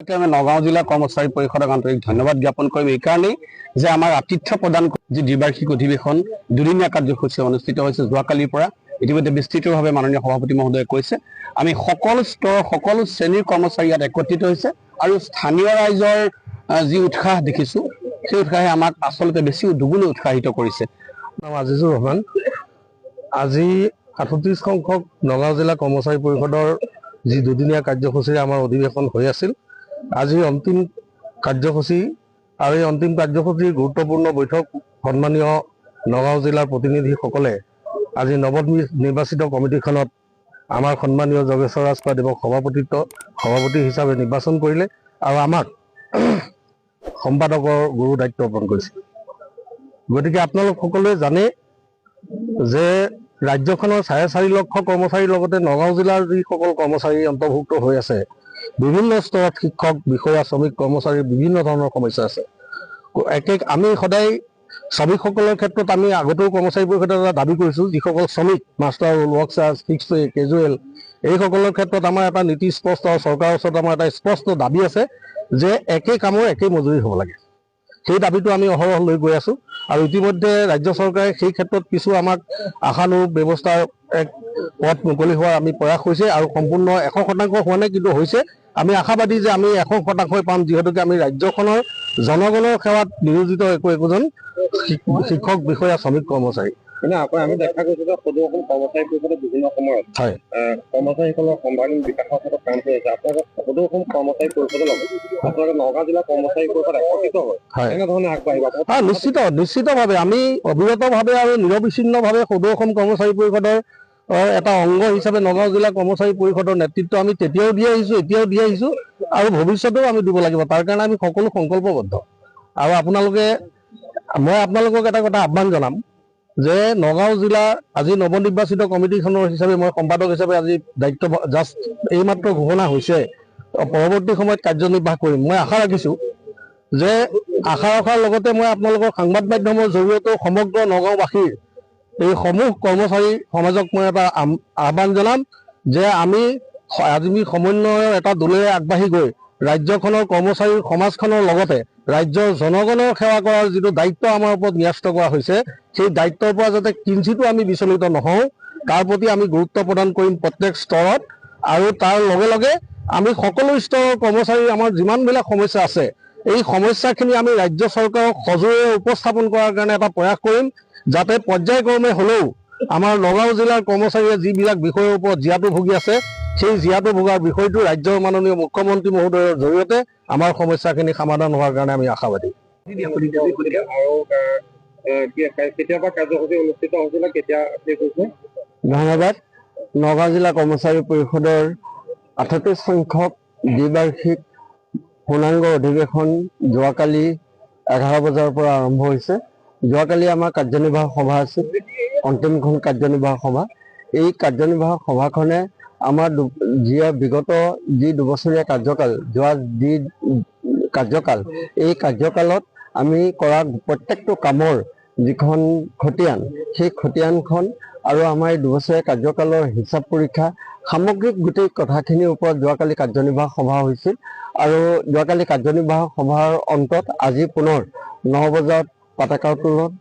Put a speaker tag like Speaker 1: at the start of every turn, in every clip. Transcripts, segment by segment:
Speaker 1: প্ৰথমতে আমি নগাঁও জিলা কৰ্মচাৰী পৰিষদক আন্তৰিক ধন্যবাদ জ্ঞাপন কৰিম এই কাৰণেই যে আমাৰ আতিথ্য প্ৰদান যি দ্বিবাৰ্ষিক অধিৱেশন দুদিনীয়া কাৰ্যসূচী অনুষ্ঠিত হৈছে যোৱাকালিৰ পৰা ইতিমধ্যে বিস্তৃতভাৱে মাননীয় সভাপতি মহোদয়ে কৈছে আমি সকলো স্তৰৰ সকলো শ্ৰেণীৰ কৰ্মচাৰী ইয়াত একত্ৰিত হৈছে আৰু স্থানীয় ৰাইজৰ যি উৎসাহ দেখিছোঁ সেই উৎসাহে আমাক আচলতে বেছি দুগুণে উৎসাহিত কৰিছে।
Speaker 2: আজিজুৰ ৰহমান আজি ৩৮ সংখ্যক নগাঁও জিলা কৰ্মচাৰী পৰিষদৰ যি দুদিনীয়া কাৰ্যসূচীৰে আমাৰ অধিৱেশন হৈ আছিল আজি অন্তিম কাৰ্যসূচী আৰু এই অন্তিম কাৰ্যসূচীৰ গুৰুত্বপূৰ্ণ বৈঠক সন্মানীয় নগাঁও জিলাৰ প্ৰতিনিধিসকলে আজি নৱনিৰ্বাচিত কমিটিখনত আমাৰ সন্মানীয় যোগেশ্বৰ ৰাজখোৱাদেৱক সভাপতি হিচাপে নিৰ্বাচন কৰিলে আৰু আমাক সম্পাদকৰ গুৰু দায়িত্ব অৰ্পণ কৰিছে। গতিকে আপোনালোক সকলোৱে জানে যে ৰাজ্যখনৰ 4.5 লক্ষ কৰ্মচাৰীৰ লগতে নগাঁও জিলাৰ যিসকল কৰ্মচাৰী অন্তৰ্ভুক্ত হৈ আছে বিভিন্ন স্তৰত শিক্ষক বিষয়া শ্ৰমিক কৰ্মচাৰীৰ বিভিন্ন ধৰণৰ সমস্যা আছে। আমি সদায় শ্ৰমিকসকলৰ ক্ষেত্ৰত আমি আগতেও কৰ্মচাৰী পৰিষদে এটা দাবী কৰিছোঁ যিসকল শ্ৰমিক master work charge fix pay casual এইসকলৰ ক্ষেত্ৰত আমাৰ এটা নীতি স্পষ্ট আৰু চৰকাৰৰ ওচৰত আমাৰ এটা স্পষ্ট দাবী আছে যে একে কামৰ একে মজুৰি হ'ব লাগে। সেই দাবীটো আমি অহৰহ লৈ গৈ আছোঁ আৰু ইতিমধ্যে ৰাজ্য চৰকাৰে সেই ক্ষেত্ৰত কিছু আমাক আশানুৰূপ ব্যৱস্থাৰ এক পথ মুকলি হোৱাৰ আমি প্ৰয়াস হৈছে আৰু সম্পূৰ্ণ 100% হোৱা নাই কিন্তু হৈছে। আমি আশাবাদী যে আমি 100% পাম যিহেতুকে আমি ৰাজ্যখনৰ জনগণৰ সেৱাত নিয়োজিত একোজন শিক্ষক বিষয়া শ্ৰমিক কৰ্মচাৰী।
Speaker 3: আমি দেখা গৈছে যে সদৌ অসম কৰ্মচাৰী পৰিষদে বিভিন্ন সময়ত কৰ্মচাৰীসকলৰ সৰ্বাংগীন বিকাশৰ ক্ষেত্ৰত কাম কৰি আছে। আপোনালোকে সদৌ অসম কৰ্মচাৰী পৰিষদৰ লগত আপোনালোকে নগাঁও জিলা কৰ্মচাৰী পৰিষদ একত্ৰিত হয় এনেধৰণে আগবাঢ়িব?
Speaker 2: নিশ্চিতভাৱে আমি অবিৰতভাৱে আৰু নিৰবিচ্ছিন্নভাৱে সদৌ অসম কৰ্মচাৰী পৰিষদৰ এটা অংগ হিচাপে নগাঁও জিলা কৰ্মচাৰী পৰিষদৰ নেতৃত্ব আমি তেতিয়াও দি আহিছোঁ এতিয়াও দি আহিছোঁ আৰু ভৱিষ্যতেও আমি দিব লাগিব। তাৰ কাৰণে আমি সকলো সংকল্পবদ্ধ আৰু মই আপোনালোকক এটা কথা আহ্বান জনাম যে নগাঁও জিলা আজি নৱনিৰ্বাচিত কমিটিখনৰ হিচাপে মই সম্পাদক হিচাপে আজি দায়িত্ব জাষ্ট এইমাত্ৰ ঘোষণা হৈছে পৰৱৰ্তী সময়ত কাৰ্যনিৰ্বাহ কৰিম। মই আশা ৰাখিছোঁ যে আশা ৰখাৰ লগতে মই আপোনালোকৰ সংবাদ মাধ্যমৰ জৰিয়তেও সমগ্ৰ নগাঁওবাসীৰ এই সমূহ কৰ্মচাৰী সমাজক মই এটা আহ্বান জনাম যে আমি সমন্বয়ৰ এটা দোলেৰে আগবাঢ়ি গৈ ৰাজ্যখনৰ কৰ্মচাৰী সমাজখনৰ লগতে ৰাজ্যৰ জনগণৰ সেৱা কৰাৰ যিটো দায়িত্ব আমাৰ ওপৰত ন্যস্ত কৰা হৈছে সেই দায়িত্বৰ পৰা যাতে কিঞ্চিতো আমি বিচলিত নহওঁ তাৰ প্ৰতি আমি গুৰুত্ব প্ৰদান কৰিম প্ৰত্যেক স্তৰত। আৰু তাৰ লগে লগে আমি সকলো স্তৰৰ কৰ্মচাৰী আমাৰ যিমানবিলাক সমস্যা আছে এই সমস্যাখিনি আমি ৰাজ্য চৰকাৰক সজোৰে উপস্থাপন কৰাৰ কাৰণে এটা প্ৰয়াস কৰিম যাতে পৰ্যায়ক্ৰমে হ'লেও আমাৰ নগাঁও জিলাৰ কৰ্মচাৰীয়ে যিবিলাক বিষয়ৰ ওপৰত জীয়াতু ভুগি আছে সেই জীয়াতু ভোগাৰ বিষয়টো ৰাজ্যৰ মাননীয় মুখ্যমন্ত্ৰী মহোদয়ৰ জৰিয়তে আমাৰ সমস্যাখিনি সমাধান হোৱাৰ কাৰণে আমি আশাবাদী।
Speaker 3: কেতিয়াবা কাৰ্যসূচী অনুষ্ঠিত হৈছিলে কেতিয়া শেষ হৈছে?
Speaker 2: ধন্যবাদ। নগাঁও জিলা কৰ্মচাৰী পৰিষদৰ ৩৮ সংখ্যক দ্বিবাৰ্ষিক পূৰ্ণাংগ অধিৱেশন যোৱাকালি 11 বজাৰ পৰা আৰম্ভ হৈছে। যোৱাকালি আমাৰ কাৰ্যনিৰ্বাহক সভা আছিল, অন্তিমখন কাৰ্যনিৰ্বাহক সভা। এই কাৰ্যনিৰ্বাহক সভাখনে আমাৰ বিগত যি দুবছৰীয়া কাৰ্যকাল এই কাৰ্যকালত আমি কৰা প্ৰত্যেকটো কামৰ যিখন খতিয়ান সেই খতিয়ানখন আৰু আমাৰ এই দুবছৰীয়া কাৰ্যকালৰ হিচাপ পৰীক্ষা সামগ্ৰিক গোটেই কথাখিনিৰ ওপৰত যোৱাকালি কাৰ্যনিৰ্বাহক সভা হৈছিল আৰু যোৱাকালি কাৰ্যনিৰ্বাহক সভাৰ অন্তত আজি পুনৰ 9 বজাত পতাকা উত্তোলন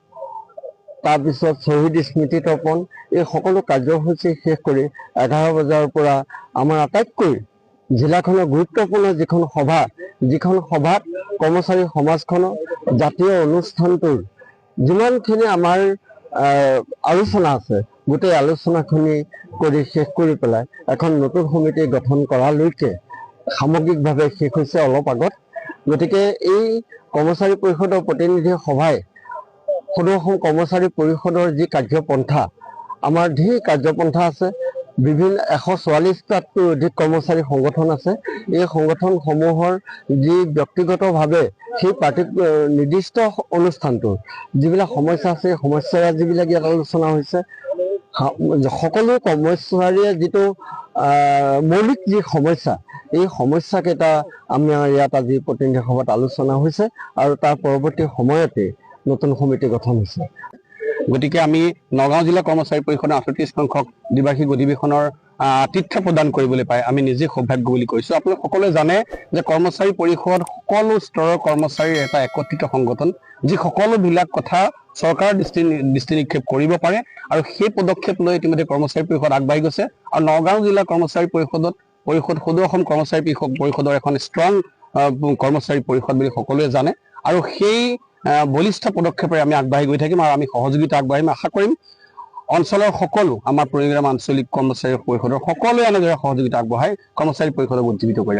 Speaker 2: তাৰপিছত শ্বহীদ স্মৃতি তৰ্পণ এই সকলো কাৰ্যসূচী শেষ কৰি 11 বজাৰ পৰা আমাৰ আটাইতকৈ জিলাখনৰ গুৰুত্বপূৰ্ণ যিখন সভাত কৰ্মচাৰী সমাজখনৰ জাতীয় অনুষ্ঠানটোৰ যিমানখিনি আমাৰ আলোচনা আছে গোটেই আলোচনাখিনি কৰি শেষ কৰি পেলাই এখন নতুন সমিতি গঠন কৰালৈকে সামগ্ৰিকভাৱে শেষ হৈছে অলপ আগত। গতিকে এই কৰ্মচাৰী পৰিষদৰ প্ৰতিনিধি সভাই সদৌ অসম কৰ্মচাৰী পৰিষদৰ যি কাৰ্যপন্থা আমাৰ ধেৰ কাৰ্যপন্থা আছে, বিভিন্ন 144টাতকৈ অধিক কৰ্মচাৰী সংগঠন আছে। এই সংগঠনসমূহৰ যি ব্যক্তিগতভাৱে সেই নিৰ্দিষ্ট অনুষ্ঠানটোৰ যিবিলাক সমস্যা আছে সমস্যাৰাজিবিলাক ইয়াত আলোচনা হৈছে। সকলো কৰ্মচাৰীয়ে যিটো মৌলিক যি সমস্যা এই সমস্যাকেইটা আমাৰ ইয়াত আজি প্ৰতিনিধি সভাত আলোচনা হৈছে আৰু তাৰ পৰৱৰ্তী সময়তে নতুন সমিতি গঠন হৈছে।
Speaker 1: গতিকে আমি নগাঁও জিলা কৰ্মচাৰী পৰিষদৰ ৩৮ সংখ্যক দ্বিবাৰ্ষিক অধিৱেশনৰ আতিথ্য প্ৰদান কৰিবলৈ পাই আমি নিজে সৌভাগ্য বুলি কৈছো। আপোনালোক সকলোৱে জানে যে কৰ্মচাৰী পৰিষদ সকলো স্তৰৰ কৰ্মচাৰীৰ এটা একত্ৰিত সংগঠন, যি সকলোবিলাক কথা চৰকাৰৰ দৃষ্টি নিক্ষেপ কৰিব পাৰে, আৰু সেই পদক্ষেপ লৈ ইতিমধ্যে কৰ্মচাৰী পৰিষদ আগবাঢ়ি গৈছে। আৰু নগাঁও জিলা কৰ্মচাৰী পৰিষদ সদৌ অসম কৰ্মচাৰী পৰিষদৰ এখন ষ্ট্ৰং কৰ্মচাৰী পৰিষদ বুলি সকলোৱে জানে, আৰু সেই বলিষ্ঠ পদক্ষেপেৰে আমি আগবাঢ়ি গৈ থাকিম আৰু আমি সহযোগিতা আগবাঢ়িম। আশা কৰিম অঞ্চলৰ সকলো আমাৰ পৰিগ্ৰাম আঞ্চলিক কৰ্মচাৰী পৰিষদৰ সকলোৱে এনেদৰে সহযোগিতা আগবঢ়াই কৰ্মচাৰী পৰিষদক উজ্জীৱিত কৰি